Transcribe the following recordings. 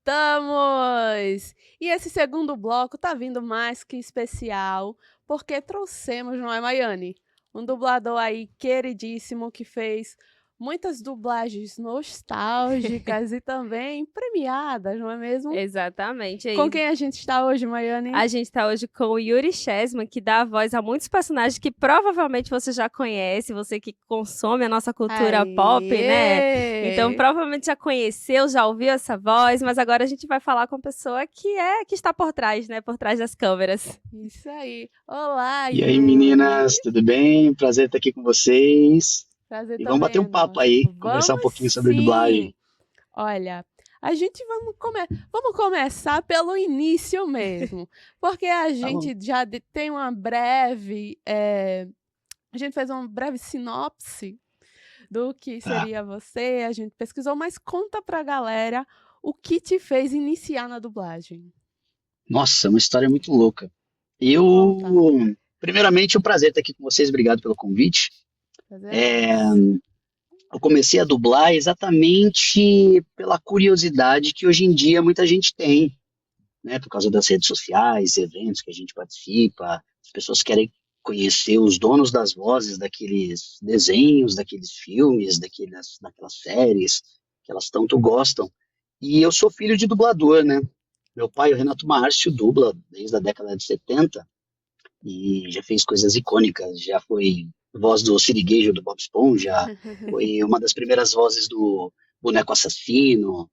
Voltamos! E esse segundo bloco tá vindo mais que especial, porque trouxemos, não é, Maiane? Um dublador aí queridíssimo que fez muitas dublagens nostálgicas e também premiadas, não é mesmo? Exatamente. Com Aí quem a gente está hoje, Maiane? a gente está hoje com o Yuri Chesman, que dá a voz a muitos personagens que provavelmente você já conhece, você que consome a nossa cultura pop, né? Então, Aê! provavelmente já conheceu, já ouviu essa voz, mas agora a gente vai falar com a pessoa que está por trás, né? Por trás das câmeras. Isso aí. Olá, E aí, Yuri! meninas, tudo bem? Prazer estar aqui com vocês. Prazer E vamos também bater é um papo nosso. aí, conversar um Vamos pouquinho sobre sim! dublagem. Olha, a gente vamos começar pelo início mesmo, porque a Tá bom. gente já tem uma breve, a gente fez uma breve sinopse do que Tá. seria você, a gente pesquisou, mas conta pra galera o que te fez iniciar na dublagem. Nossa, uma história muito louca. Conta. Primeiramente, é um prazer estar aqui com vocês, obrigado pelo convite. Prazer é É, nosso. eu comecei a dublar exatamente pela curiosidade que hoje em dia muita gente tem, né? Por causa das redes sociais, eventos que a gente participa, as pessoas querem conhecer os donos das vozes daqueles desenhos, daqueles filmes, daquelas séries que elas tanto gostam. E eu sou filho de dublador, né? Meu pai, o Renato Márcio, dubla desde a década de 70 e já fez coisas icônicas, já foi voz do Sirigueijo do Bob Esponja, foi uma das primeiras vozes do Boneco Assassino,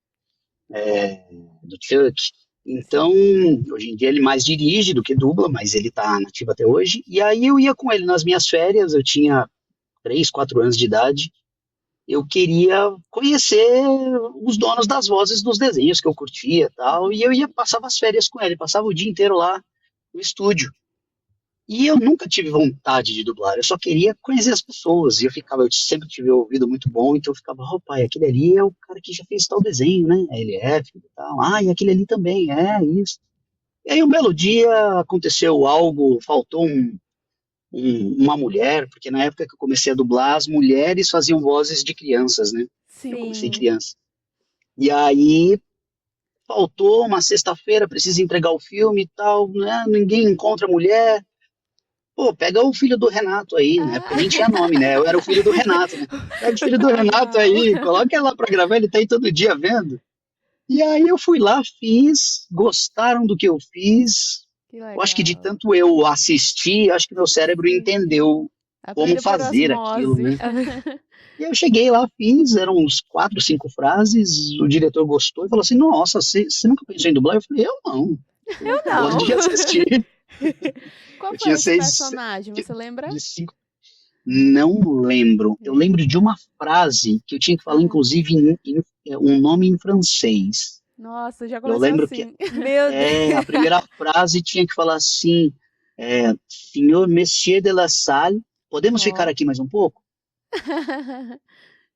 do Chuck. Então, hoje em dia ele mais dirige do que dubla, mas ele está nativo até hoje. E aí eu ia com ele nas minhas férias, eu tinha 3, 4 anos de idade. Eu queria conhecer os donos das vozes dos desenhos que eu curtia e tal, e eu ia passava as férias com ele, passava o dia inteiro lá no estúdio. E eu nunca tive vontade de dublar, eu só queria conhecer as pessoas. E eu sempre tive ouvido muito bom, então eu ficava, oh pai, aquele ali é o cara que já fez tal desenho, né? Ele é, filho e tal. Ah, e aquele ali também, é isso. E aí um belo dia aconteceu algo, faltou uma mulher, porque na época que eu comecei a dublar, as mulheres faziam vozes de crianças, né? Eu comecei Sim. criança. E aí faltou uma sexta-feira, precisa entregar o filme e tal, né? Ninguém encontra a mulher. Pô, pega o filho do Renato aí, né? Porque nem tinha nome, né? Eu era o filho do Renato, né? Pega o filho do Renato Legal. aí, coloca ela pra gravar, ele tá aí todo dia vendo. E aí eu fui lá, fiz, gostaram do que eu fiz. Que Eu acho que de legal. tanto eu assistir, acho que meu cérebro Sim. entendeu como Aprendeu por fazer aquilo, osmose. né? E eu cheguei lá, fiz, eram uns 4, 5 frases, o diretor gostou e falou assim, nossa, você nunca pensou em dublar? Eu falei, eu não, eu Não. gosto de assistir. Qual Eu foi tinha esse seis, personagem, você lembra? de 5, não lembro. Eu lembro de uma frase que eu tinha que falar, Ah, inclusive, um nome em francês. nossa, já Eu começou lembro que assim. Meu Deus. a primeira frase tinha que falar assim, Senhor Monsieur de la Salle, podemos ficar Ó. aqui mais um pouco?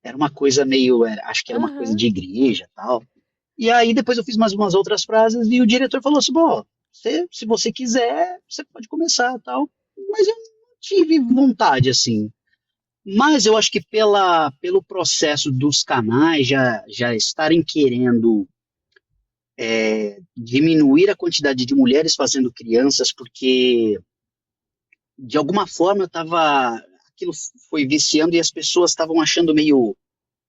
Era uma coisa meio, acho que era uma coisa Aham. de igreja e tal. E aí depois eu fiz mais umas outras frases e o diretor falou assim, bom, se você quiser, você pode começar e tal. Mas eu não tive vontade, assim. Mas eu acho que pelo processo dos canais já estarem querendo diminuir a quantidade de mulheres fazendo crianças, porque de alguma forma aquilo foi viciando e as pessoas estavam achando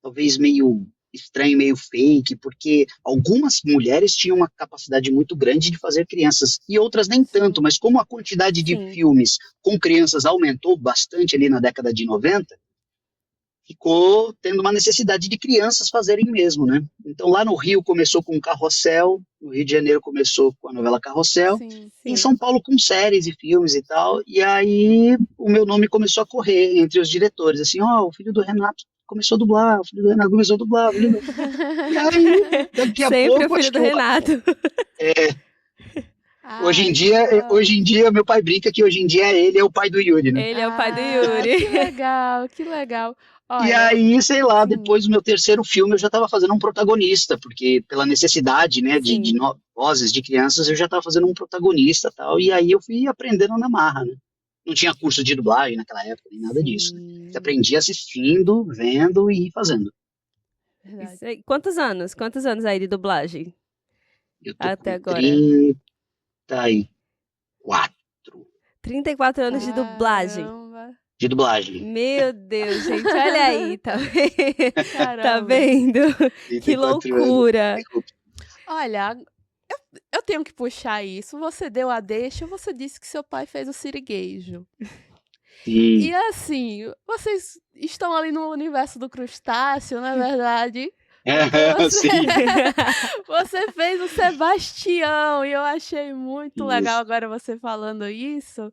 talvez meio estranho, meio fake, porque algumas mulheres tinham uma capacidade muito grande de fazer crianças e outras nem tanto, Sim, mas como a quantidade de sim. filmes com crianças aumentou bastante ali na década de 90, ficou tendo uma necessidade de crianças fazerem mesmo, né? Então lá no Rio começou com Carrossel, no Rio de Janeiro começou com a novela Carrossel, Sim, em Sim. São Paulo com séries e filmes e tal, e aí o meu nome começou a correr entre os diretores, assim, ó, o filho do Renato começou a dublar, o filho do Renato começou a dublar, o filho do... E aí, daqui a Sempre o pouco, filho acho do que Renato. Ai, que legal. hoje em dia, meu pai brinca que hoje em dia ele é o pai do Yuri, né? Ele é o pai do Ah, Yuri. que legal, que legal. E Olha, aí, sei lá, sim, depois do meu terceiro filme eu já estava fazendo um protagonista, porque pela necessidade, né, de Sim. vozes de crianças, eu já estava fazendo um protagonista e tal, e aí eu fui aprendendo na marra, né? Não tinha curso de dublagem naquela época, nem nada disso, né? Você sim, aprendia assistindo, vendo e fazendo. verdade. Isso aí. Quantos anos? Quantos anos aí de dublagem? Eu tô até com agora? 34 34 anos de dublagem. Caramba, de dublagem. Meu Deus, gente, olha aí, tá vendo? Tá caramba. vendo? Que 34 anos. loucura. Olha, eu tenho que puxar isso. Você deu a deixa, você disse que seu pai fez o sirigueijo. E Sim. assim, vocês estão ali no universo do crustáceo, não é verdade? Porque você, Sim. você fez o Sebastião e eu achei muito legal Isso. agora você falando isso,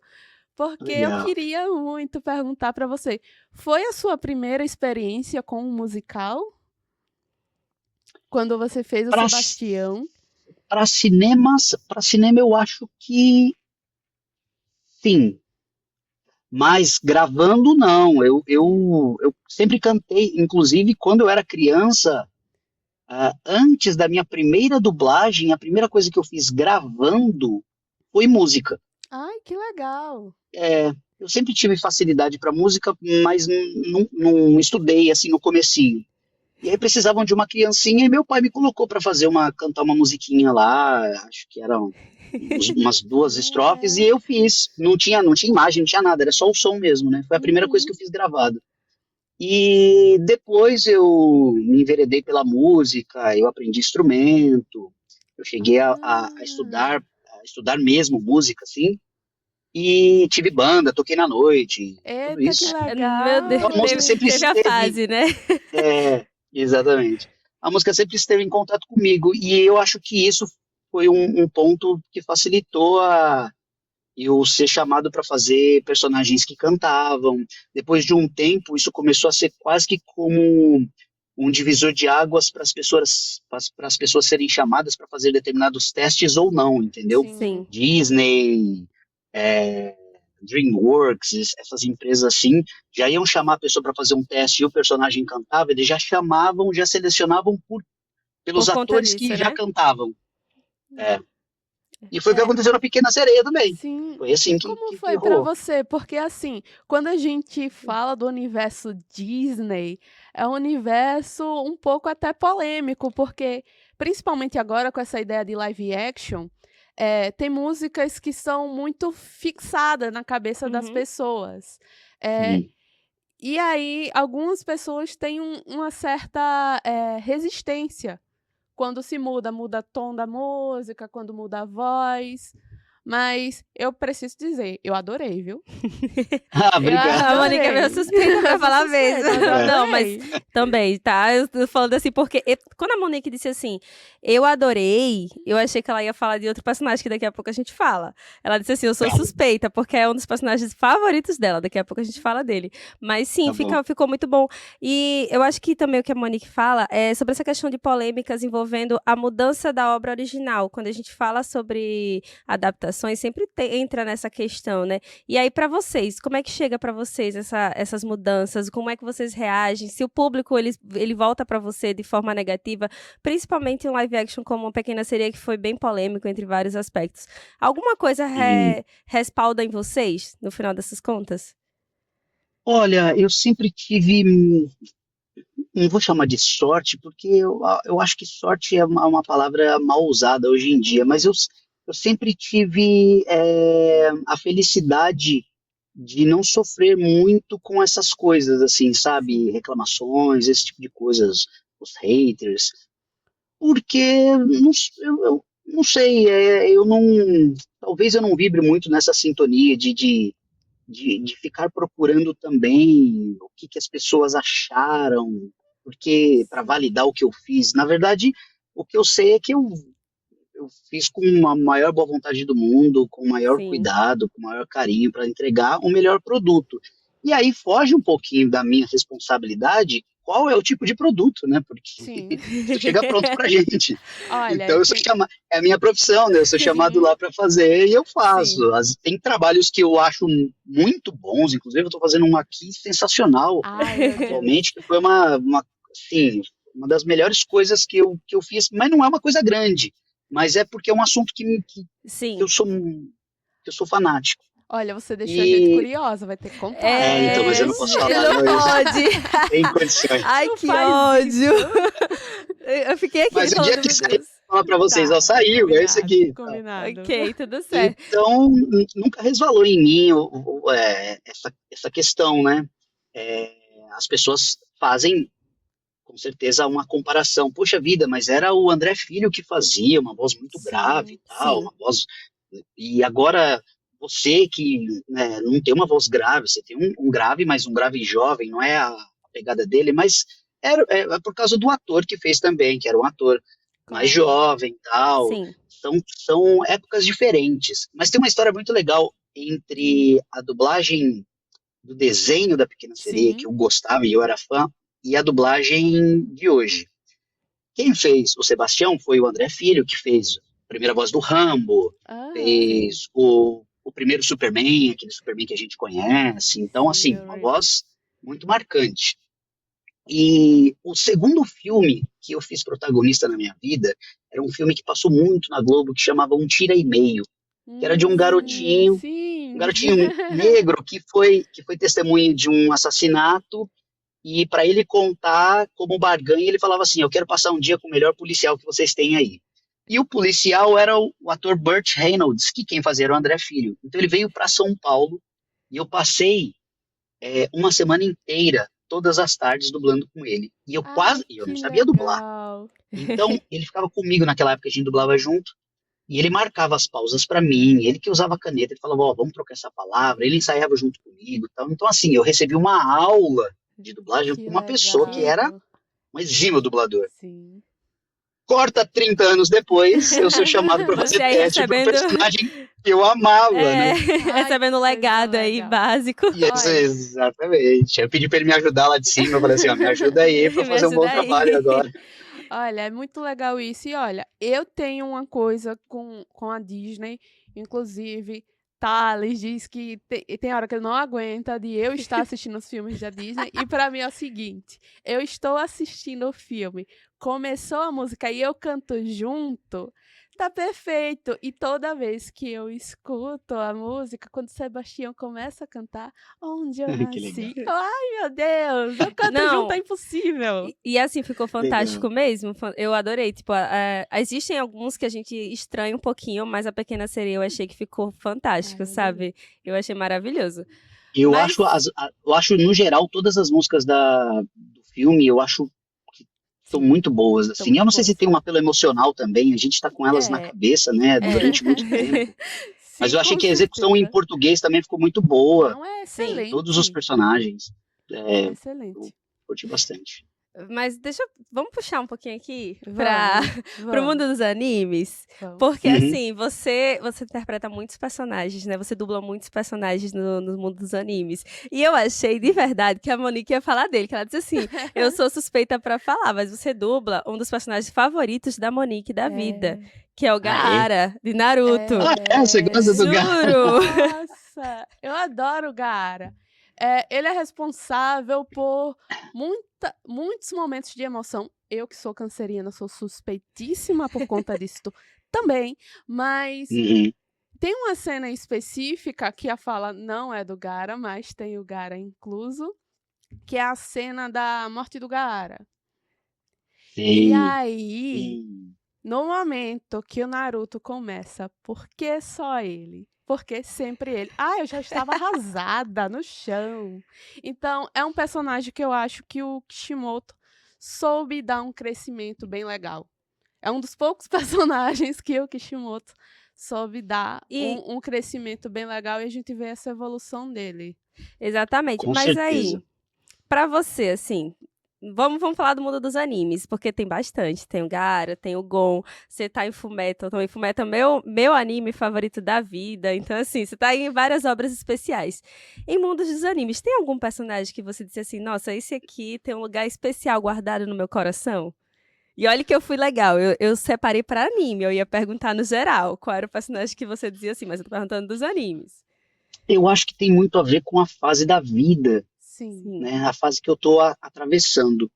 porque eu Legal. queria muito perguntar para você, foi a sua primeira experiência com um musical? Quando você fez o Para Sebastião? cinema eu acho que sim. Mas gravando, não. Eu sempre cantei, inclusive quando eu era criança, antes da minha primeira dublagem, a primeira coisa que eu fiz gravando foi música. Ai, que legal. Eu sempre tive facilidade para música, mas não estudei assim no comecinho. E aí precisavam de uma criancinha e meu pai me colocou para cantar uma musiquinha lá, acho que eram umas 2 estrofes, e eu fiz. Não tinha imagem, não tinha nada, era só o som mesmo, né? Foi a primeira coisa que eu fiz gravado. E depois eu me enveredei pela música, eu aprendi instrumento, eu cheguei a estudar mesmo música, assim, e tive banda, toquei na noite, tudo Eita, que isso. Meu Deus, Então a música sempre teve a esteve, fase, né? exatamente. A música sempre esteve em contato comigo, e eu acho que isso foi um ponto que facilitou eu ser chamado para fazer personagens que cantavam. Depois de um tempo, isso começou a ser quase que como um divisor de águas para as pessoas serem chamadas para fazer determinados testes ou não, entendeu? Sim. Disney, DreamWorks, essas empresas assim, já iam chamar a pessoa para fazer um teste e o personagem cantava, eles já chamavam, já selecionavam pelos Por conta atores disso, que já né? cantavam. E foi o que aconteceu na Pequena Sereia também. Sim. Foi assim E que como foi pra rolou. você? Porque assim, quando a gente fala do universo Disney, é um universo um pouco até polêmico, porque principalmente agora com essa ideia de live action, tem músicas que são muito fixadas na cabeça das Uhum. pessoas. Sim. E aí, algumas pessoas têm uma certa resistência quando se muda tom da música, quando muda a voz. Mas eu preciso dizer, eu adorei, viu? Obrigado. A Mônica é meio suspeita pra falar mesmo. Não, mas Adorei. também, tá? Eu tô falando assim, porque quando a Monique disse assim, eu adorei, eu achei que ela ia falar de outro personagem que daqui a pouco a gente fala. Ela disse assim, eu sou suspeita, porque é um dos personagens favoritos dela, daqui a pouco a gente fala dele. Mas sim, Tá ficou muito bom. E eu acho que também o que a Monique fala é sobre essa questão de polêmicas envolvendo a mudança da obra original. Quando a gente fala sobre adaptações, sempre entra nessa questão, né? E aí, pra vocês, como é que chega pra vocês essas mudanças? Como é que vocês reagem? Se o público ele volta pra você de forma negativa, principalmente em live action como Uma Pequena Sereia, que foi bem polêmico entre vários aspectos. Alguma coisa respalda em vocês, no final dessas contas? Olha, eu sempre tive, não vou chamar de sorte, porque eu acho que sorte é uma palavra mal usada hoje em dia, mas eu sempre tive a felicidade de não sofrer muito com essas coisas, assim, sabe? Reclamações, esse tipo de coisas, os haters, porque eu não sei, talvez eu não vibre muito nessa sintonia de ficar procurando também o que as pessoas acharam, porque para validar o que eu fiz. Na verdade, o que eu sei é que eu fiz com a maior boa vontade do mundo, com o maior Sim. cuidado, com o maior carinho para entregar o melhor produto. E aí foge um pouquinho da minha responsabilidade qual é o tipo de produto, né? Porque Sim. isso chega pronto pra gente. Olha, Então eu sou chamado, é a minha profissão, né? Eu sou chamado lá para fazer e eu faço. Tem trabalhos que eu acho muito bons, inclusive eu estou fazendo um aqui sensacional ai, meu Deus. atualmente, que foi assim, uma das melhores coisas que eu fiz, mas não é uma coisa grande, mas é porque é um assunto que Sim. eu sou fanático. Olha, você deixou a gente curiosa, vai ter que contar. Então, mas eu não posso falar. Não pode. Tem condições. Ai, Não que faz ódio. Eu fiquei aqui Mas o falando, dia que meu sair, Deus. falar pra vocês, ó, Tá, saiu, é isso aqui. combinado. Ok, tudo certo. Então, nunca resvalou em mim essa questão, né? As pessoas fazem, com certeza, uma comparação. Poxa vida, mas era o André Filho que fazia uma voz muito grave e Sim, tal, Sim. uma voz... E agora, você que, né, não tem uma voz grave, você tem um grave, mas um grave jovem, não é a pegada dele, mas é por causa do ator que fez também, que era um ator mais claro. jovem e tal. Sim. São épocas diferentes. Mas tem uma história muito legal entre a dublagem do desenho da Pequena Sereia, Sim. que eu gostava e eu era fã, e a dublagem de hoje. Quem fez o Sebastião foi o André Filho, que fez a primeira voz do Rambo, Aham, fez o primeiro Superman, aquele Superman que a gente conhece. Então, sim, assim, eu uma lembro. voz muito marcante. E o segundo filme que eu fiz protagonista na minha vida era um filme que passou muito na Globo, que chamava Um Tira e Meio, que era de um garotinho Sim. negro que foi testemunha de um assassinato, e para ele contar como barganha, ele falava assim: eu quero passar um dia com o melhor policial que vocês têm aí. E o policial era o ator Burt Reynolds, que quem fazia era o André Filho. Então ele veio para São Paulo e eu passei uma semana inteira, todas as tardes, dublando com ele. E Ai, eu não que sabia dublar. legal. Então ele ficava comigo naquela época, a gente dublava junto. E ele marcava as pausas para mim, ele que usava a caneta, ele falava, ó, vamos trocar essa palavra, ele ensaiava junto comigo e tal. Então, assim, eu recebi uma aula de dublagem Que com uma pessoa que era legal. um exímio dublador. Sim. Corta 30 anos depois, eu sou chamado para fazer Você aí teste para um recebendo. personagem que eu amava, né? Ai, Recebendo um que coisa legado aí, legal. básico. Olha, Exatamente. Eu pedi para ele me ajudar lá de cima, eu falei assim, ó, me ajuda aí para Me fazer um bom ajuda trabalho aí. agora. olha, é muito legal isso. E olha, eu tenho uma coisa com a Disney, inclusive, Thales diz que tem hora que ele não aguenta de eu estar assistindo os filmes da Disney. E pra mim é o seguinte: eu estou assistindo o filme, começou a música e eu canto junto. Tá perfeito. E toda vez que eu escuto a música, quando Sebastião começa a cantar, onde eu Que legal. nasci. Ai, meu Deus, eu canto junto, é Não, impossível. e assim, ficou fantástico Legal. mesmo. Eu adorei. Tipo, existem alguns que a gente estranha um pouquinho, mas a Pequena Sereia eu achei que ficou fantástico, Ai, sabe? Eu achei maravilhoso. Eu Mas, acho, no geral, todas as músicas do filme, eu acho que são sim, muito boas, estão assim. Eu muito não sei se boas. tem um apelo emocional também, a gente tá com elas na É, cabeça, né, é. durante muito tempo. Mas Sim, eu achei com que a execução em certeza. português também ficou muito boa. Não, é sim. Todos os excelente. personagens. É Eu excelente. curti bastante. Mas vamos puxar um pouquinho aqui para Vamos, pro mundo vamos, dos animes, vamos. porque Uhum. assim, você interpreta muitos personagens, né? Você dubla muitos personagens no mundo dos animes. E eu achei de verdade que a Monique ia falar dele, que ela disse assim: "Eu sou suspeita pra falar, mas você dubla um dos personagens favoritos da Monique da vida, É, que é o Ah, é? Gaara de Naruto". Você gosta do Gato? Juro. Nossa, eu adoro o Gaara. Ele é responsável por muitos momentos de emoção. Eu, que sou canceriana, sou suspeitíssima por conta disso também. Mas Uhum. tem uma cena específica que a fala não é do Gaara, mas tem o Gaara incluso, que é a cena da morte do Gaara. E Sei. aí, no momento que o Naruto começa, por que só ele? Porque sempre ele. Ah, eu já estava arrasada no chão. Então, é um personagem que eu acho que o Kishimoto soube dar um crescimento bem legal. É um dos poucos personagens que o Kishimoto soube dar E um crescimento bem legal e a gente vê essa evolução dele. exatamente. Com Mas aí, certeza. pra você, assim, vamos falar do mundo dos animes, porque tem bastante. Tem o Gaara, tem o Gon, você tá em Fullmetal também. Fullmetal é meu anime favorito da vida. Então, assim, você tá em várias obras especiais. Em mundos dos animes, tem algum personagem que você disse assim, nossa, esse aqui tem um lugar especial guardado no meu coração? E olha que eu fui legal, eu separei pra anime, eu ia perguntar no geral qual era o personagem que você dizia assim, mas eu tô perguntando dos animes. Eu acho que tem muito a ver com a fase da vida, Sim. Sim. né? A fase que eu tô atravessando.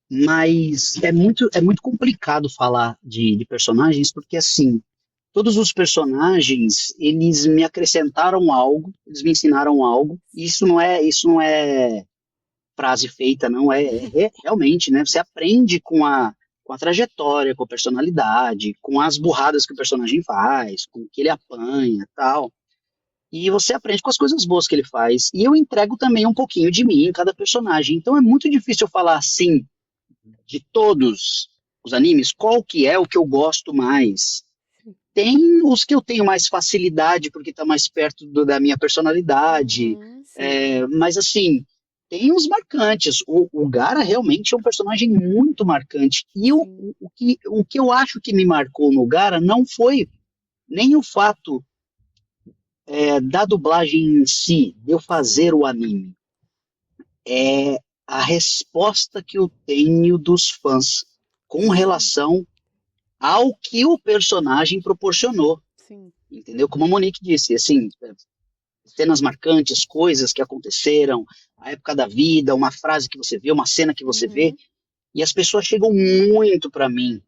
Mas é muito complicado falar de personagens, porque assim, todos os personagens, eles me acrescentaram algo, eles me ensinaram algo. Isso não é frase feita, não realmente, né? Você aprende com com a trajetória, com a personalidade, com as burradas que o personagem faz, com o que ele apanha e tal. E você aprende com as coisas boas que ele faz. E eu entrego também um pouquinho de mim em cada personagem. Então é muito difícil eu falar assim, de todos os animes, qual que é o que eu gosto mais. Tem os que eu tenho mais facilidade, porque tá mais perto da minha personalidade. Sim. Mas assim, tem os marcantes. O Gaara realmente é um personagem muito marcante. E Sim. o que eu acho que me marcou no Gaara não foi nem o fato da dublagem em si, de eu fazer Sim. o anime. É a resposta que eu tenho dos fãs com Sim. relação ao que o personagem proporcionou. Sim. Entendeu? Como a Monique disse, assim, cenas marcantes, coisas que aconteceram, a época da vida, uma frase que você vê, uma cena que você vê, Uhum. e as pessoas chegam muito para mim,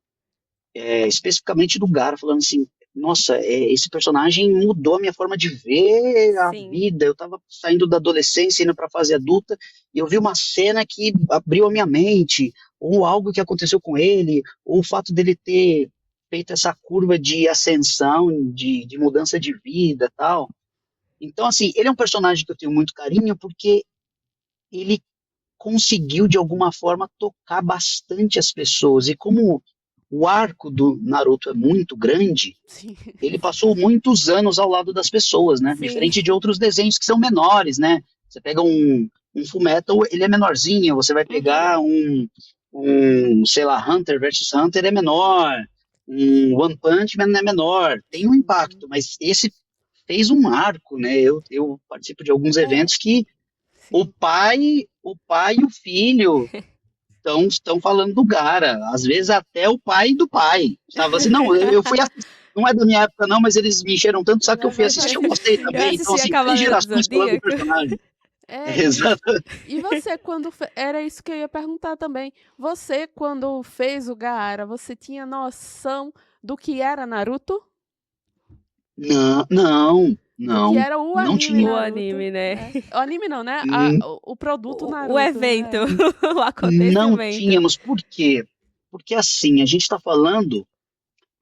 especificamente do Gara, falando assim, nossa, esse personagem mudou a minha forma de ver a Sim. vida. Eu estava saindo da adolescência, indo para a fase adulta, e eu vi uma cena que abriu a minha mente, ou algo que aconteceu com ele, ou o fato dele ter feito essa curva de ascensão, de mudança de vida, tal. Então, assim, ele é um personagem que eu tenho muito carinho, porque ele conseguiu, de alguma forma, tocar bastante as pessoas. E como o arco do Naruto é muito grande, Sim. ele passou muitos anos ao lado das pessoas, né? Sim. Diferente de outros desenhos que são menores, né? Você pega um Fullmetal, ele é menorzinho. Você vai Uhum. pegar sei lá, Hunter versus Hunter é menor. Um One Punch Man é menor. Tem um Sim. impacto, mas esse fez um arco, né? Eu participo de alguns É, eventos que sim. o pai e o filho estão falando do Gara, às vezes até o pai do pai. Sabe assim, não, eu fui assistir, não é da minha época não, mas eles me encheram tanto, sabe que eu Não, fui mas assistir, faz eu gostei sentido. Eu também. Então, assistia assim, três Cavaleiro do gerações falando do Zodíaco. personagem. É, Exato. e você quando era isso que eu ia perguntar também. Você quando fez o Gaara, você tinha noção do que era Naruto? Não, não, Do que não, era o não anime tinha. O Naruto, anime, né? né? O anime não, né? Hum, O produto O Naruto, evento, né? o Não acontecimento. tínhamos. Por quê? Porque assim, a gente está falando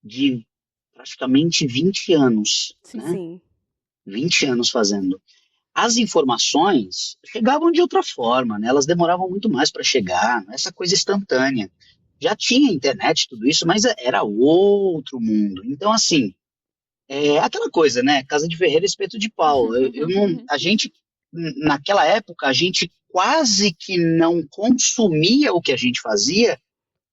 de praticamente 20 anos, Sim. né? Sim. 20 anos fazendo. As informações chegavam de outra forma, né? Elas demoravam muito mais para chegar, essa coisa instantânea. Já tinha internet, tudo isso, mas era outro mundo. Então, assim, aquela coisa, né? Casa de ferreiro, espeto de pau. Eu não, a gente, naquela época, a gente quase que não consumia o que a gente fazia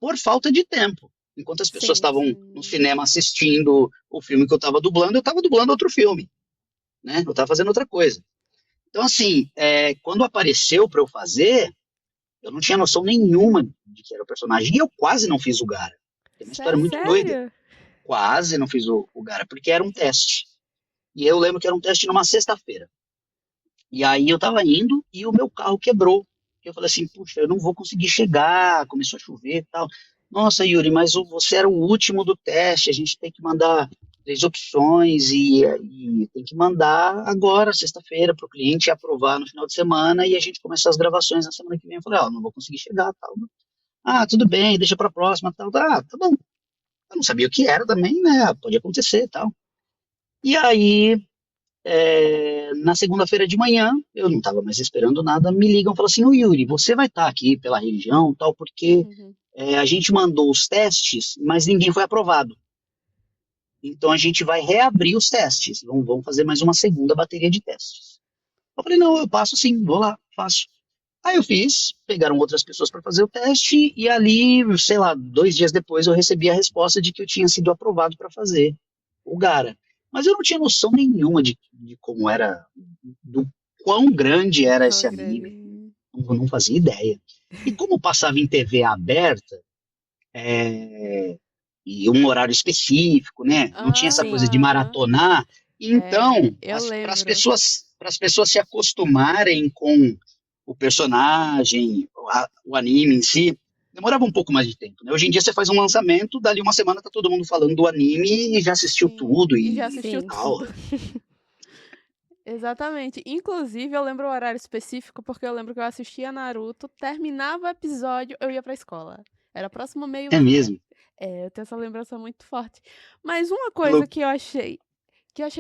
por falta de tempo. Enquanto as pessoas Sim. estavam no Sim. cinema assistindo o filme que eu estava dublando outro filme, né? Eu estava fazendo outra coisa. Então, assim, quando apareceu para eu fazer, eu não tinha noção nenhuma de que era o personagem. E eu quase não fiz o Gara. Tem uma história muito Sério? doida. Sério? Quase não fiz o Gara, porque era um teste. E eu lembro que era um teste numa sexta-feira. E aí eu tava indo e o meu carro quebrou. Eu falei assim, puxa, eu não vou conseguir chegar, começou a chover e tal. Nossa, Yuri, mas você era o último do teste, a gente tem que mandar 3 opções e tem que mandar agora, sexta-feira, para o cliente aprovar no final de semana e a gente começar as gravações na semana que vem. Eu falei, ó, não vou conseguir chegar, tal. Ah, tudo bem, deixa para a próxima, tal. Ah, tá bom. Eu não sabia o que era também, né? Pode acontecer, tal. E aí na segunda-feira de manhã, eu não estava mais esperando nada, me ligam e falam assim, ô Yuri, você vai estar aqui pela região, tal, porque Uhum. a gente mandou os testes, mas ninguém foi aprovado. Então a gente vai reabrir os testes, vamos fazer mais uma segunda bateria de testes. Eu falei, não, eu passo sim, vou lá, faço. Aí eu fiz, pegaram outras pessoas para fazer o teste, e ali, sei lá, 2 dias depois eu recebi a resposta de que eu tinha sido aprovado para fazer o Gara. Mas eu não tinha noção nenhuma de como era, do quão grande era esse Quão grande. anime, eu não fazia ideia. E como passava em TV aberta, e um horário específico, né? Não tinha essa coisa Sim. de Aham. maratonar, então, Eu lembro. para as pessoas se acostumarem com o personagem, o anime em si, demorava um pouco mais de tempo, né? Hoje em dia você faz um lançamento, dali uma semana tá todo mundo falando do anime e já assistiu Sim. tudo E já e assistiu Sim. tal. tudo. Exatamente. Inclusive, eu lembro o horário específico porque eu lembro que eu assistia Naruto, terminava o episódio, eu ia pra escola. Era próximo ao É meio-dia. mesmo? Eu tenho essa lembrança muito forte. Mas uma coisa que eu achei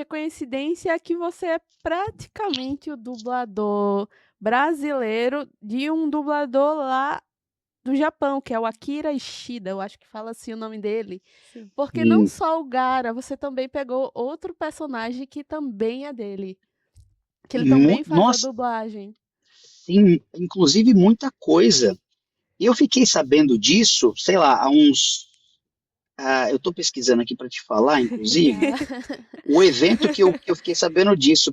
coincidência é que você é praticamente o dublador brasileiro de um dublador lá do Japão, que é o Akira Ishida, eu acho que fala assim o nome dele. Sim. Porque não só o Gaara, você também pegou outro personagem que também é dele. Que ele também faz a Nossa, dublagem. sim, inclusive muita coisa. E eu fiquei sabendo disso, sei lá, há uns. Eu estou pesquisando aqui para te falar, inclusive, o evento que eu fiquei sabendo disso,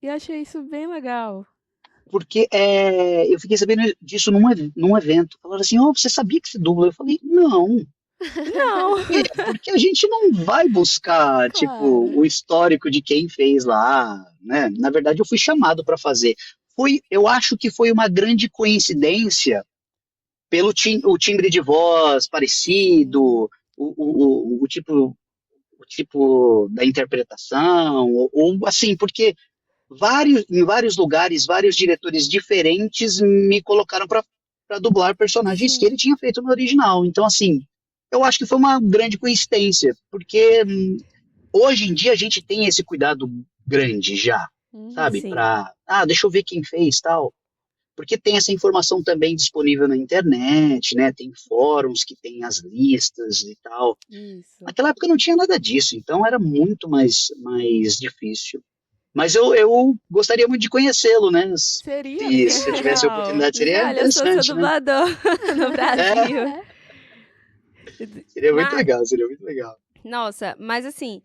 E achei isso bem legal. porque eu fiquei sabendo disso num evento. Falaram assim, você sabia que se dubla? Eu falei, não. Não. Por quê? Porque a gente não vai buscar, tipo, Claro. o histórico de quem fez lá, né? Na verdade, eu fui chamado para fazer. Eu acho que foi uma grande coincidência pelo o timbre de voz Sim. parecido, o tipo da interpretação, ou assim, porque em vários lugares, vários diretores diferentes me colocaram para dublar personagens que Sim. ele tinha feito no original. Então, assim, eu acho que foi uma grande coincidência, porque hoje em dia a gente tem esse cuidado grande já, sabe? Uhum. Sim. Deixa eu ver quem fez tal. Porque tem essa informação também disponível na internet, né? Tem fóruns que tem as listas e tal. Isso. Naquela época não tinha nada disso, então era muito mais difícil. Mas eu gostaria muito de conhecê-lo, né? Seria Se bem eu tivesse a legal. oportunidade, Dizer, seria olha, eu sou seu interessante, né? dublador no É, Brasil. É. seria muito Mas, legal, seria muito legal. nossa, mas assim,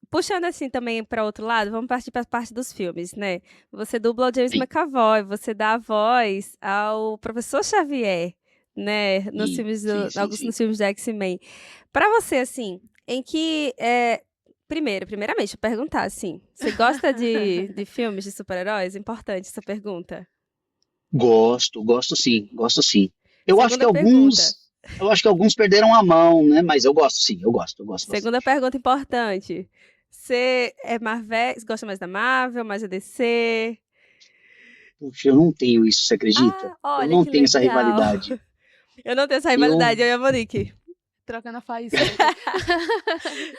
puxando assim também para outro lado, vamos partir para a parte dos filmes, né? Você dubla o James Sim, McAvoy, você dá a voz ao Professor Xavier, né? Nos sim, filmes sim, sim, alguns sim. nos filmes do X-Men. Para você, assim, em que primeiramente, eu perguntar assim, você gosta de filmes de super-heróis? Importante essa pergunta. Gosto sim, gosto sim. Eu acho que Segunda pergunta. alguns, eu acho que alguns perderam a mão, né? Mas eu gosto sim, eu gosto Segunda bastante. pergunta importante. Você é Marvel, você gosta mais da Marvel, mais da DC? Puxa, eu não tenho isso, você acredita? Ah, Eu olha não que tenho essa legal. rivalidade. Eu não tenho essa Eu, rivalidade, eu e a Monique. Trocando a faísca aqui.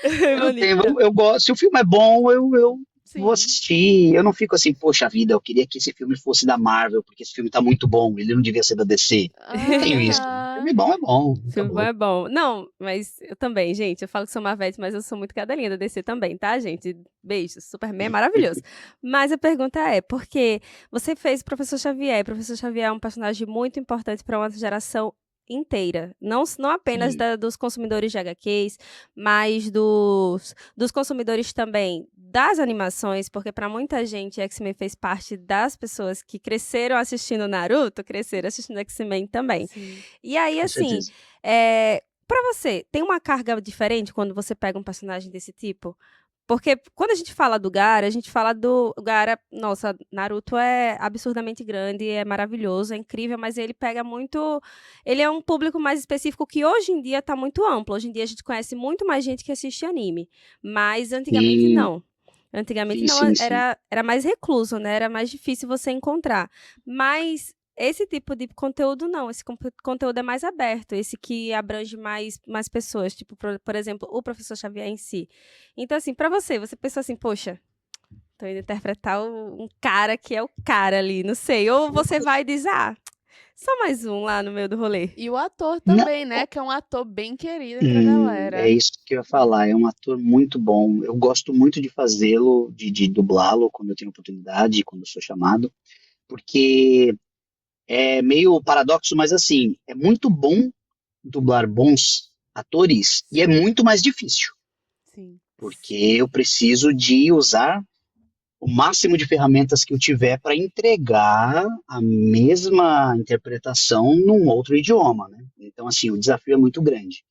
Eu e a eu não Monique, tenho, tá? eu gosto. Se o filme é bom, eu vou Sim. assistir. Eu não fico assim, poxa vida, eu queria que esse filme fosse da Marvel, porque esse filme tá muito bom, ele não devia ser da DC. Não tenho isso. Aham. Filme bom é bom, Filme bom acabou. é bom. Não, mas eu também, gente. Eu falo que sou Marvete, mas eu sou muito cadelinha da DC também, tá, gente? Beijos. Superman é maravilhoso. Mas a pergunta é, porque você fez o Professor Xavier. O Professor Xavier é um personagem muito importante para uma geração inteira. Não apenas Sim, dos consumidores de HQs, mas dos consumidores também das animações, porque para muita gente X-Men fez parte das pessoas que cresceram assistindo Naruto, cresceram assistindo X-Men também. Sim. E aí, com assim, certeza. para você, tem uma carga diferente quando você pega um personagem desse tipo? Porque quando a gente fala do Gaara, a gente fala do o Gaara, nossa, Naruto é absurdamente grande, é maravilhoso, é incrível, mas ele pega muito, ele é um público mais específico que hoje em dia tá muito amplo. Hoje em dia a gente conhece muito mais gente que assiste anime, mas antigamente Sim, não. Antigamente sim, não, sim, sim. era mais recluso, né? Era mais difícil você encontrar. Mas esse tipo de conteúdo não, esse conteúdo é mais aberto, esse que abrange mais pessoas, tipo, por exemplo, o Professor Xavier em si. Então, assim, pra você pensou assim, poxa, tô indo interpretar um cara que é o cara ali, não sei. Ou você vai e diz, só mais um lá no meio do rolê. E o ator Não, também, né? Que é um ator bem querido entre a galera. é isso que eu ia falar. É um ator muito bom. Eu gosto muito de fazê-lo, de dublá-lo quando eu tenho oportunidade, quando eu sou chamado, porque é meio paradoxo, mas assim, é muito bom dublar bons atores e é muito mais difícil, Sim. porque eu preciso de usar o máximo de ferramentas que eu tiver para entregar a mesma interpretação num outro idioma, né? Então, assim, o desafio é muito grande.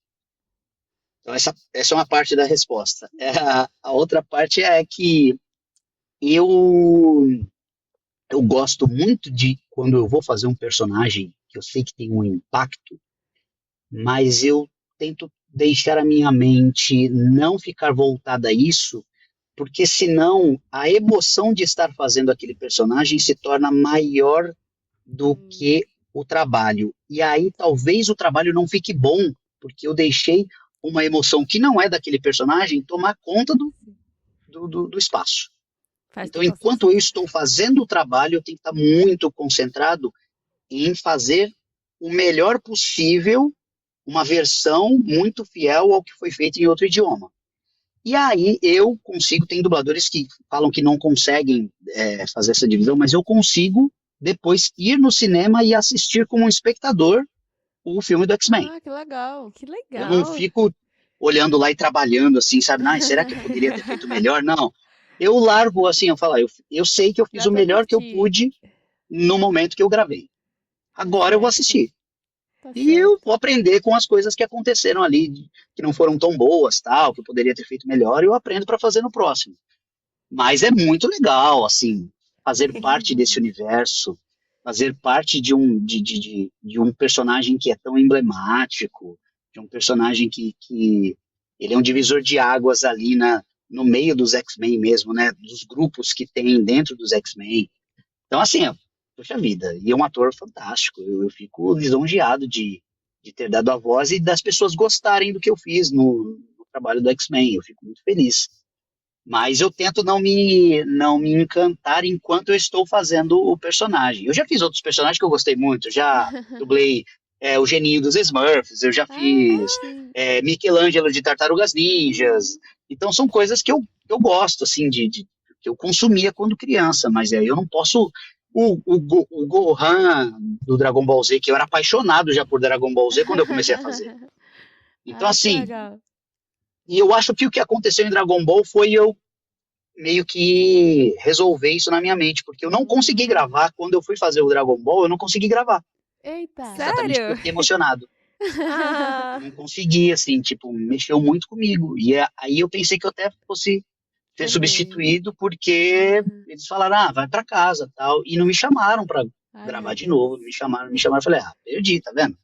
Então, essa é uma parte da resposta. A outra parte é que eu, eu gosto muito de, quando eu vou fazer um personagem que eu sei que tem um impacto, mas eu tento deixar a minha mente não ficar voltada a isso, porque senão a emoção de estar fazendo aquele personagem se torna maior do Hum. que o trabalho. E aí talvez o trabalho não fique bom, porque eu deixei uma emoção que não é daquele personagem tomar conta do espaço. Faz Então, total enquanto sentido. eu estou fazendo o trabalho, eu tenho que estar muito concentrado em fazer o melhor possível, uma versão muito fiel ao que foi feito em outro idioma. E aí eu consigo, tem dubladores que falam que não conseguem fazer essa divisão, mas eu consigo depois ir no cinema e assistir como um espectador o filme do X-Men. Ah, que legal. Que Eu não legal. fico olhando lá e trabalhando assim, sabe? Ah, será que eu poderia ter feito melhor? Não. Eu largo assim, eu falo, eu sei que eu fiz Dá o pra melhor que eu curtir. pude no momento que eu gravei. Tá Agora eu vou certo. assistir. Tá E eu certo. vou aprender com as coisas que aconteceram ali, que não foram tão boas, tal, que eu poderia ter feito melhor, eu aprendo para fazer no próximo. Mas é muito legal, assim, fazer parte desse universo, fazer parte de um personagem que é tão emblemático, de um personagem que ele é um divisor de águas ali no meio dos X-Men mesmo, né? Dos grupos que tem dentro dos X-Men. Então, assim, ó, poxa vida, e é um ator fantástico. Eu fico lisonjeado de ter dado a voz e das pessoas gostarem do que eu fiz no trabalho do X-Men. Eu fico muito feliz. Mas eu tento não me encantar enquanto eu estou fazendo o personagem. Eu já fiz outros personagens que eu gostei muito. Já dublei o Geninho dos Smurfs, eu já Ah, fiz sim. Michelangelo de Tartarugas Ninjas. Então são coisas que eu gosto, assim, que eu consumia quando criança. Mas aí eu não posso... O Gohan do Dragon Ball Z, que eu era apaixonado já por Dragon Ball Z quando eu comecei a fazer. Então, Ai, que assim, legal. e eu acho que o que aconteceu em Dragon Ball foi eu meio que resolver isso na minha mente, porque eu não consegui gravar, quando eu fui fazer o Dragon Ball, eu não consegui gravar, Eita. exatamente porque Sério? eu fiquei emocionado. Eu Ah, não consegui, assim, tipo, mexeu muito comigo. E aí eu pensei que eu até fosse ser Perder. substituído, porque Ah, eles falaram, vai pra casa, tal, e não me chamaram pra ai, meu gravar de Deus. novo, me chamaram, eu falei, perdi, tá vendo?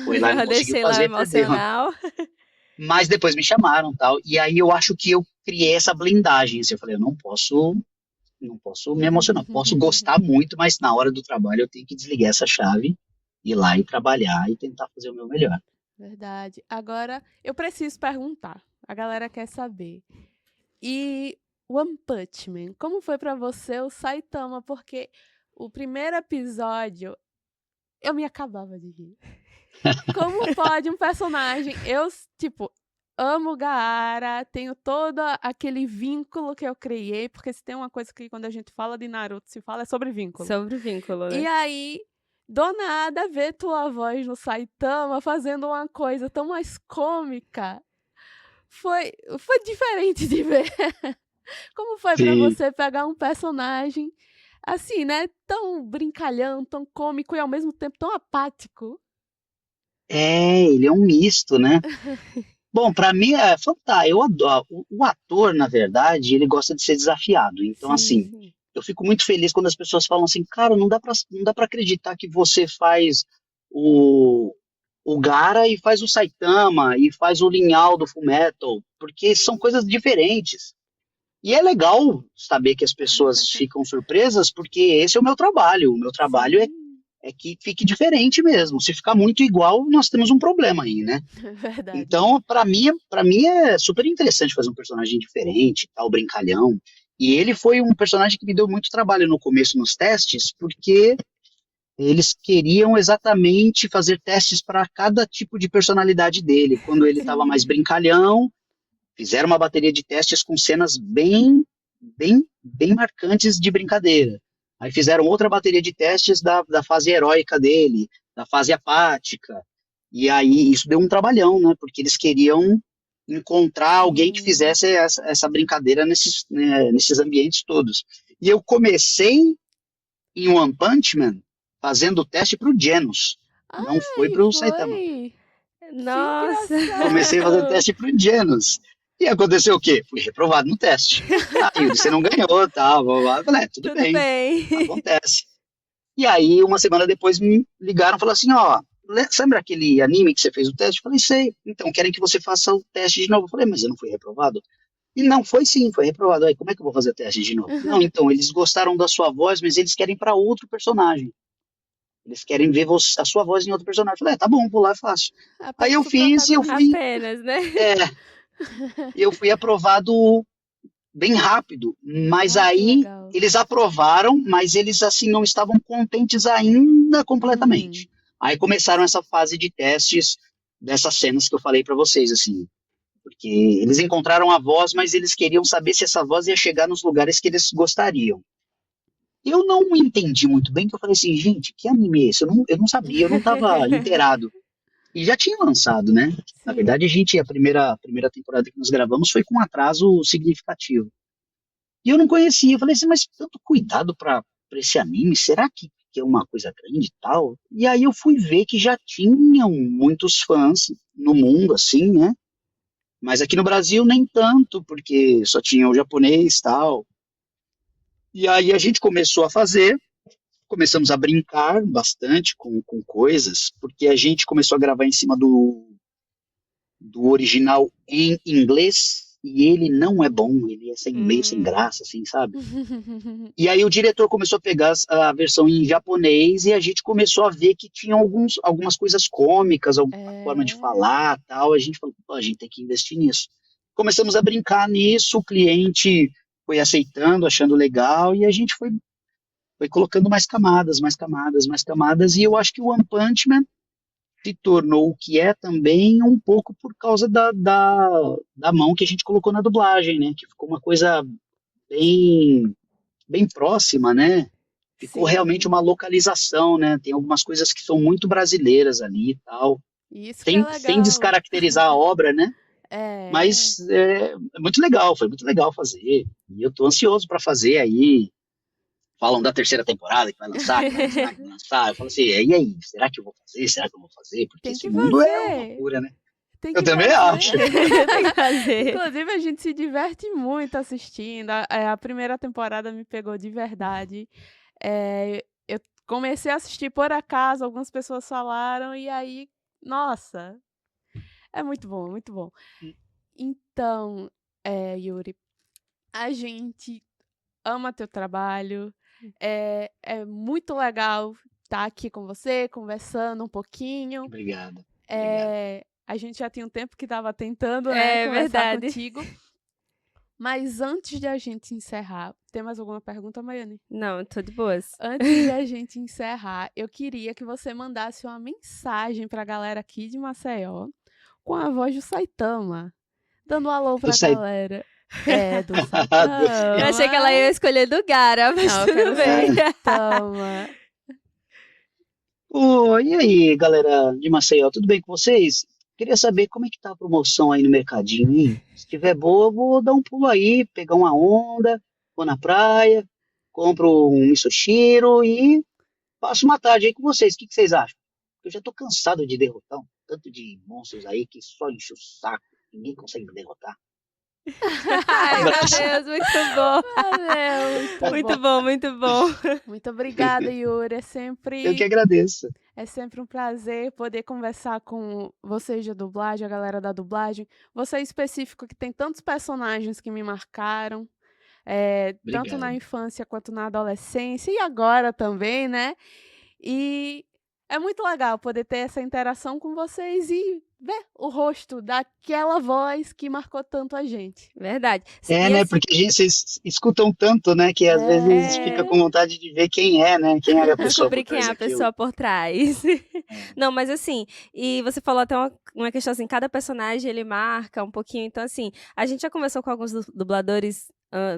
Foi lá e não eu conseguiu deixei lá fazer, perdeu. emocional. Mas depois me chamaram, tal, e aí eu acho que eu criei essa blindagem, assim, eu falei, eu não posso me emocionar. Posso gostar muito, mas na hora do trabalho eu tenho que desligar essa chave, ir lá e trabalhar e tentar fazer o meu melhor. Verdade. Agora, eu preciso perguntar. A galera quer saber. E One Punch Man, como foi pra você o Saitama? Porque o primeiro episódio eu me acabava de rir. Como pode um personagem. Eu, tipo, amo o Gaara, tenho todo aquele vínculo que eu criei, porque se tem uma coisa que quando a gente fala de Naruto se fala é sobre vínculo. Sobre o vínculo, E né? aí, do nada, ver tua voz no Saitama fazendo uma coisa tão mais cômica foi diferente de ver. Como foi pra Sim. você pegar um personagem assim, né, tão brincalhão, tão cômico e ao mesmo tempo tão apático? Ele é um misto, né? Bom, para mim é fantástico. Eu adoro. O ator, na verdade, ele gosta de ser desafiado. Então, Sim. assim, eu fico muito feliz quando as pessoas falam assim, cara, não dá para acreditar que você faz o, o Gaara e faz o Saitama e faz o Linhal do Fullmetal, porque são coisas diferentes. E é legal saber que as pessoas ficam surpresas, porque esse é o meu trabalho. O meu trabalho é, Sim, é que fique diferente mesmo. Se ficar muito igual, nós temos um problema aí, né? verdade. Então, para mim é super interessante fazer um personagem diferente, tal, brincalhão. E ele foi um personagem que me deu muito trabalho no começo nos testes, porque eles queriam exatamente fazer testes para cada tipo de personalidade dele. Quando ele estava mais Sim. brincalhão, fizeram uma bateria de testes com cenas bem, bem, bem marcantes de brincadeira. Aí fizeram outra bateria de testes da fase heróica dele, da fase apática. E aí isso deu um trabalhão, né? Porque eles queriam encontrar alguém que Sim. fizesse essa brincadeira nesses ambientes todos. E eu comecei em One Punch Man fazendo o teste para o Genos. Não foi Ai, para o Saitama. foi. Que Nossa! Comecei a fazer engraçado. teste pro Genos. E aconteceu o quê? Fui reprovado no teste. Aí você não ganhou, tá? Blá, blá, blá. Eu falei, tudo Tudo bem, bem. acontece. E aí, uma semana depois, me ligaram e falaram assim, ó, lembra aquele anime que você fez o teste? Eu falei, sei. Então, querem que você faça o teste de novo. Eu falei, mas eu não fui reprovado? E não, foi sim, foi reprovado. Aí, como é que eu vou fazer o teste de novo? Não, então, eles gostaram da sua voz, mas eles querem para outro personagem. Eles querem ver a sua voz em outro personagem. Eu falei, tá bom, vou lá e faço. Aí eu Apenas o fiz e protagonista. Apenas, né? eu fui aprovado bem rápido, mas Ah, que aí legal. eles aprovaram, mas eles assim não estavam contentes ainda completamente. Aí começaram essa fase de testes dessas cenas que eu falei pra vocês, assim, porque eles encontraram a voz, mas eles queriam saber se essa voz ia chegar nos lugares que eles gostariam. Eu não entendi muito bem, que eu falei assim, gente, que anime é esse? Eu não sabia, eu não estava inteirado. E já tinha lançado, né? Na Sim. verdade, a primeira temporada que nós gravamos foi com um atraso significativo. E eu não conhecia, eu falei assim, mas tanto cuidado para esse anime, será que é uma coisa grande e tal? E aí eu fui ver que já tinham muitos fãs no mundo, assim, né? Mas aqui no Brasil nem tanto, porque só tinha o japonês e tal. E aí a gente começou a fazer, começamos a brincar bastante com coisas, porque a gente começou a gravar em cima do original em inglês, e ele não é bom, ele é meio sem graça, assim, sabe? E aí o diretor começou a pegar a versão em japonês e a gente começou a ver que tinha algumas coisas cômicas, alguma forma de É. falar, tal. A gente falou, pô, a gente tem que investir nisso. Começamos a brincar nisso, o cliente foi aceitando, achando legal, e a gente foi colocando mais camadas, mais camadas, mais camadas, e eu acho que o One Punch Man se tornou o que é também um pouco por causa da mão que a gente colocou na dublagem, né? Que ficou uma coisa bem, bem próxima, né? Ficou realmente Sim. uma localização, né? Tem algumas coisas que são muito brasileiras ali e tal, Isso que é sem legal. descaracterizar a obra, né? É. Mas é muito legal, foi muito legal fazer. E eu tô ansioso para fazer aí. Falam da terceira temporada que vai lançar, que vai lançar, que vai lançar. Eu falo assim, e aí, será que eu vou fazer? Será que eu vou fazer? Porque Tem esse que mundo é uma fazer. loucura, né? Tem Eu que também acho. fazer. Tem que fazer. Inclusive, a gente se diverte muito assistindo. A primeira temporada me pegou de verdade. Eu comecei a assistir por acaso, algumas pessoas falaram, e aí, nossa, é muito bom, é muito bom. Então, Yuri, a gente ama teu trabalho. É muito legal estar aqui com você, conversando um pouquinho. Obrigado. Obrigado. A gente já tinha um tempo que estava tentando, né, É conversar verdade. contigo. Mas antes de a gente encerrar, tem mais alguma pergunta, Maiane? Não, tô de boas. Antes de a gente encerrar, eu queria que você mandasse uma mensagem para a galera aqui de Maceió com a voz do Saitama, dando um alô Do pra Sai- galera. Do Eu achei que ela Saitama. ia escolher do Gara, mas Não, eu tudo quero bem. Saitama. E aí, galera de Maceió, tudo bem com vocês? Queria saber como é que tá a promoção aí no mercadinho, hein? Se tiver boa, eu vou dar um pulo aí, pegar uma onda, vou na praia, compro um misoshiro e passo uma tarde aí com vocês. O que vocês acham? Eu já tô cansado de derrotar um tanto de monstros aí que só enche o saco, ninguém consegue me derrotar. Ai, meu Deus, muito bom. Valeu, muito Muito bom. bom, muito bom. Muito obrigada, Yuri. Eu que agradeço. É sempre um prazer poder conversar com vocês da dublagem, a galera da dublagem. Você em específico, que tem tantos personagens que me marcaram, tanto na Obrigado. infância quanto na adolescência, e agora também, né? E é muito legal poder ter essa interação com vocês e ver o rosto daquela voz que marcou tanto a gente. Verdade. É, E né? assim, Porque vocês escutam tanto, né? Que às vezes fica com vontade de ver quem é, né? Quem é a pessoa por descobrir quem trás é a daquilo. pessoa por trás. É. Não, mas assim, e você falou até uma questão assim, cada personagem ele marca um pouquinho, então assim, a gente já conversou com alguns dubladores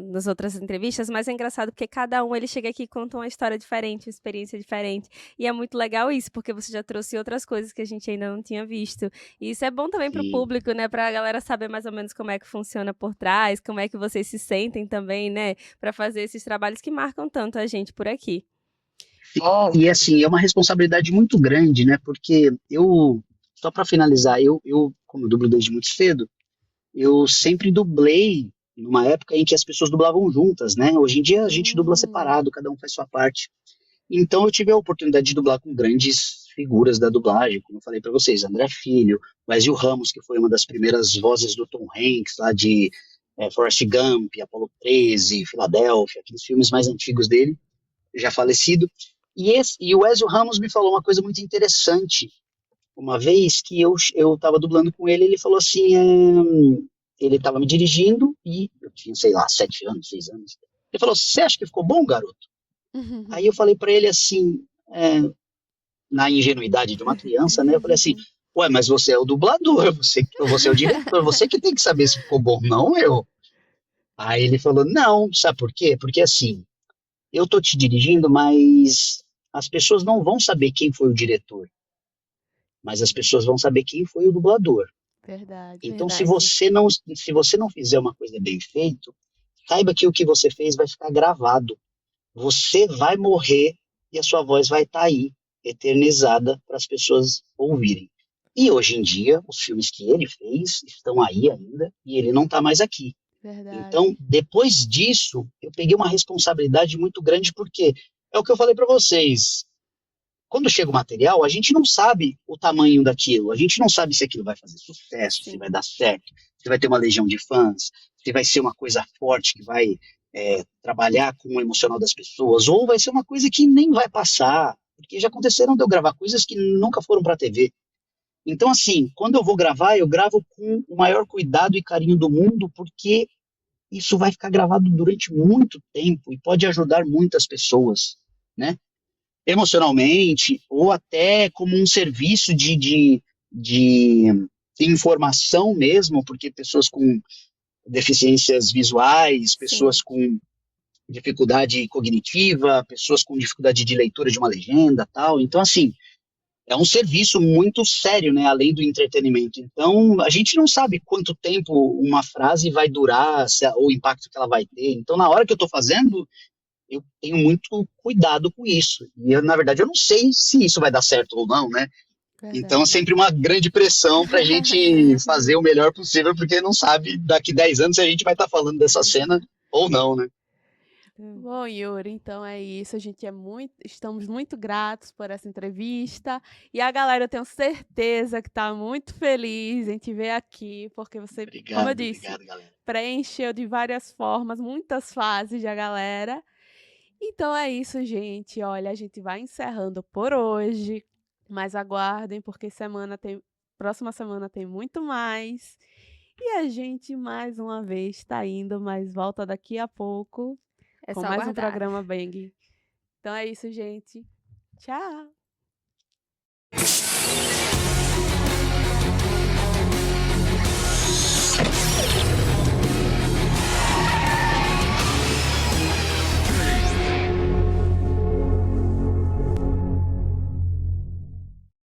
nas outras entrevistas, mas é engraçado porque cada um ele chega aqui e conta uma história diferente, uma experiência diferente, e é muito legal isso, porque você já trouxe outras coisas que a gente ainda não tinha visto, e isso é bom também para o Sim. público, né, para a galera saber mais ou menos como é que funciona por trás, como é que vocês se sentem também, né, para fazer esses trabalhos que marcam tanto a gente por aqui. E assim, é uma responsabilidade muito grande, né? Porque só para finalizar, como eu dublo desde muito cedo, eu sempre dublei numa época em que as pessoas dublavam juntas, né? Hoje em dia a gente dubla separado, cada um faz sua parte. Então eu tive a oportunidade de dublar com grandes figuras da dublagem, como eu falei para vocês, André Filho, Wesley Ramos, que foi uma das primeiras vozes do Tom Hanks, lá de Forrest Gump, Apollo 13, Filadélfia, aqueles filmes mais antigos dele, já falecido. E o Ezio Ramos me falou uma coisa muito interessante. Uma vez que eu tava dublando com ele, ele falou assim, ele tava me dirigindo e eu tinha, sei lá, 7 anos, 6 anos. Ele falou, você acha que ficou bom, garoto? Aí eu falei pra ele assim, na ingenuidade de uma criança, né? Eu falei assim, ué, mas você é o dublador, você é o diretor, você que tem que saber se ficou bom, não eu. Aí ele falou, não, sabe por quê? Porque assim, eu tô te dirigindo, mas as pessoas não vão saber quem foi o diretor, mas as pessoas vão saber quem foi o dublador. Verdade, Então, se verdade. você não fizer uma coisa bem feita, saiba que o que você fez vai ficar gravado. Você vai morrer e a sua voz vai estar aí, eternizada para as pessoas ouvirem. E hoje em dia, os filmes que ele fez estão aí ainda e ele não está mais aqui. Então, Verdade. depois disso, eu peguei uma responsabilidade muito grande, porque é o que eu falei para vocês. Quando chega o material, a gente não sabe o tamanho daquilo, a gente não sabe se aquilo vai fazer sucesso, se vai Sim. dar certo, se vai ter uma legião de fãs, se vai ser uma coisa forte que vai trabalhar com o emocional das pessoas, ou vai ser uma coisa que nem vai passar, porque já aconteceram de eu gravar coisas que nunca foram para a TV. Então, assim, quando eu vou gravar, eu gravo com o maior cuidado e carinho do mundo, porque isso vai ficar gravado durante muito tempo e pode ajudar muitas pessoas, né? Emocionalmente, ou até como um serviço de informação mesmo, porque pessoas com deficiências visuais, pessoas Sim. com dificuldade cognitiva, pessoas com dificuldade de leitura de uma legenda, tal. Então, assim, é um serviço muito sério, né, além do entretenimento. Então, a gente não sabe quanto tempo uma frase vai durar, ou o impacto que ela vai ter. Então, na hora que eu estou fazendo, eu tenho muito cuidado com isso. E, na verdade, eu não sei se isso vai dar certo ou não, né? Então, é Verdade. sempre uma grande pressão para a gente fazer o melhor possível, porque não sabe daqui 10 anos se a gente vai estar falando dessa cena ou não, né? Bom, Yuri, então é isso. A gente estamos muito gratos por essa entrevista. E a galera, eu tenho certeza que está muito feliz em te ver aqui, porque você, como eu Obrigado, disse, obrigado, galera. preencheu de várias formas, muitas fases da galera. Então é isso, gente. Olha, a gente vai encerrando por hoje, mas aguardem, porque próxima semana tem muito mais. E a gente, mais uma vez, está indo, mas volta daqui a pouco É com só mais um aguardar. programa Bang. Então é isso, gente. Tchau!